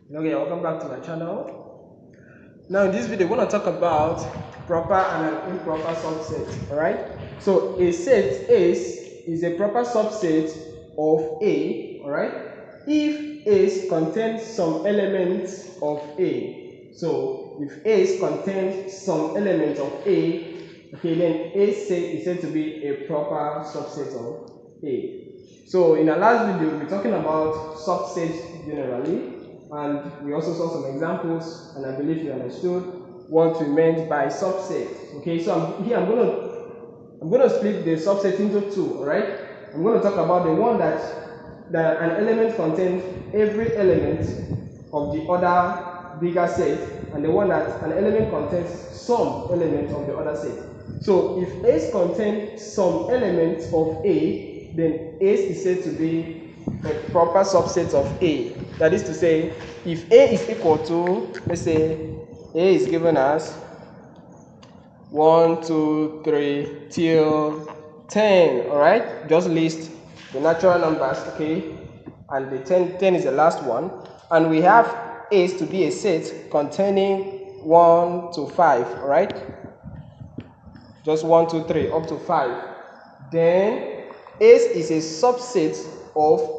Okay, welcome back to my channel. Now in this video, we're going to talk about proper and an improper subset. Alright, so a set is a proper subset of A. Alright, if A contains some elements of A. So if A contains some elements of A, okay, then A set is said to be a proper subset of A. So in our last video, we're talking about subsets generally, and we also saw some examples, and I believe you understood what we meant by subset. Okay, so I'm gonna split the subset into two. All right, I'm gonna talk about the one that an element contains every element of the other bigger set, and the one that an element contains some elements of the other set. So if A contains some elements of A, then A is said to be a proper subset of A. That is to say, if A is equal to, let's say, A is given as 1, 2, 3 till 10, all right? Just list the natural numbers, okay? And the 10 is the last one. And we have A to be a set containing 1 to 5, all right? Just 1, 2, 3, up to 5. Then A is a subset of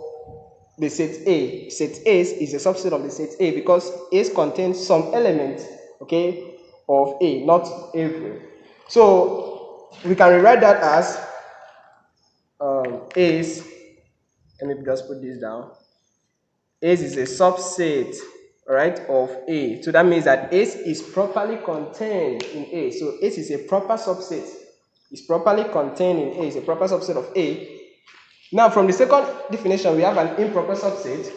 the set A. Set A is a subset of the set A because A contains some elements, okay, of A, not every. So we can rewrite that as A. Let me just put this down. A is a subset, right, of A. So that means that A is properly contained in A. So A is a proper subset. It's properly contained in A. It's a proper subset of A. Now, from the second definition, we have an improper subset.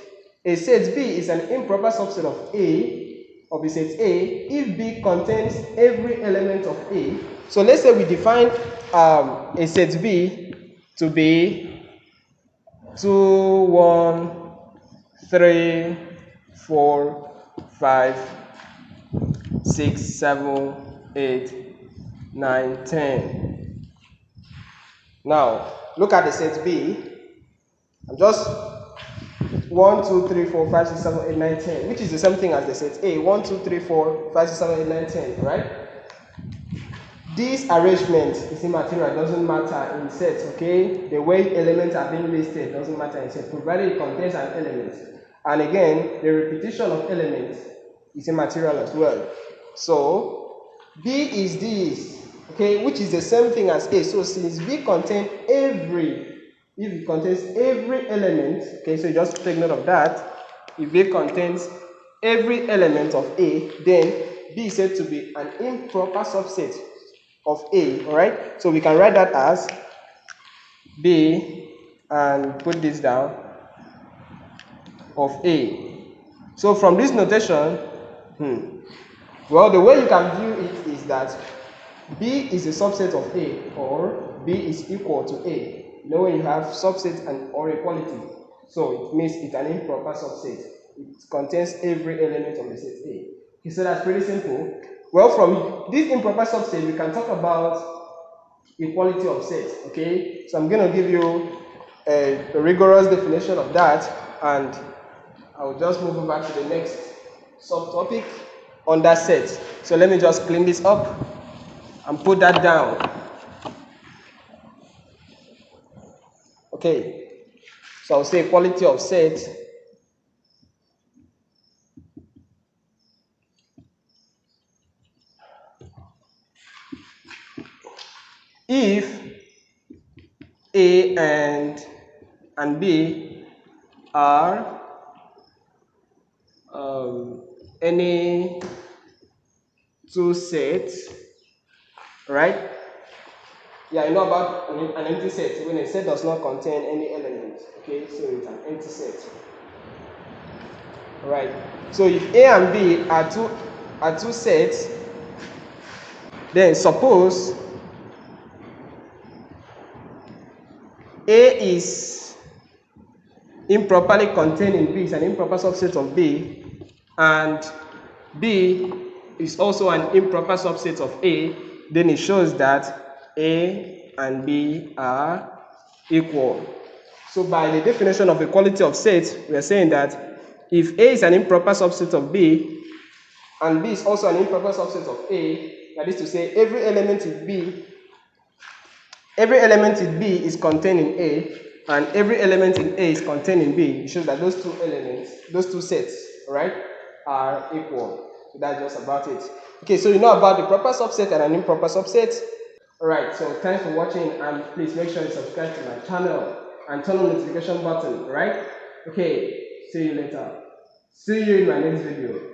A set B is an improper subset of A, of the set A, if B contains every element of A. So let's say we define a set B to be 2, 1, 3, 4, 5, 6, 7, 8, 9, 10. Now, look at the set B. I'm just 1, 2, 3, 4, 5, 6, 7, 8, 9, 10, which is the same thing as the set A. 1, 2, 3, 4, 5, 6, 7, 8, 9, 10, right? This arrangement is immaterial, it doesn't matter in sets, okay? The way elements are being listed doesn't matter in sets, provided it contains an element. And again, the repetition of elements is immaterial as well. So, B is this, okay, which is the same thing as A. So, since B contains if it contains every element, okay, so you just take note of that. If B contains every element of A, then B is said to be an improper subset of A, all right? So we can write that as B and put this down of A. So from this notation, well, the way you can view it is that B is a subset of A, or B is equal to A. You know when you have subset and or equality, so it means it's an improper subset. It contains every element of the set A. Okay, so that's pretty simple. Well, from this improper subset, we can talk about equality of sets, okay? So I'm going to give you a rigorous definition of that, and I'll just move over to the next subtopic under sets. So let me just clean this up and put that down. Okay, so I'll say equality of sets. If A and B are any two sets, right? Yeah, you know about an empty set. When a set does not contain any element, okay, so it's an empty set. Right. So if A and B are two sets, then suppose A is improperly contained in B, is an improper subset of B, and B is also an improper subset of A, then it shows that A and B are equal. So by the definition of equality of sets, we are saying that if A is an improper subset of B, and B is also an improper subset of A, that is to say, every element in B is contained in A, and every element in A is contained in B. It shows that those two elements, those two sets, right, are equal. So that's just about it. Okay, so you know about the proper subset and an improper subset. Alright, so thanks for watching, and please make sure you subscribe to my channel and turn on the notification button, right? Okay, see you later. See you in my next video.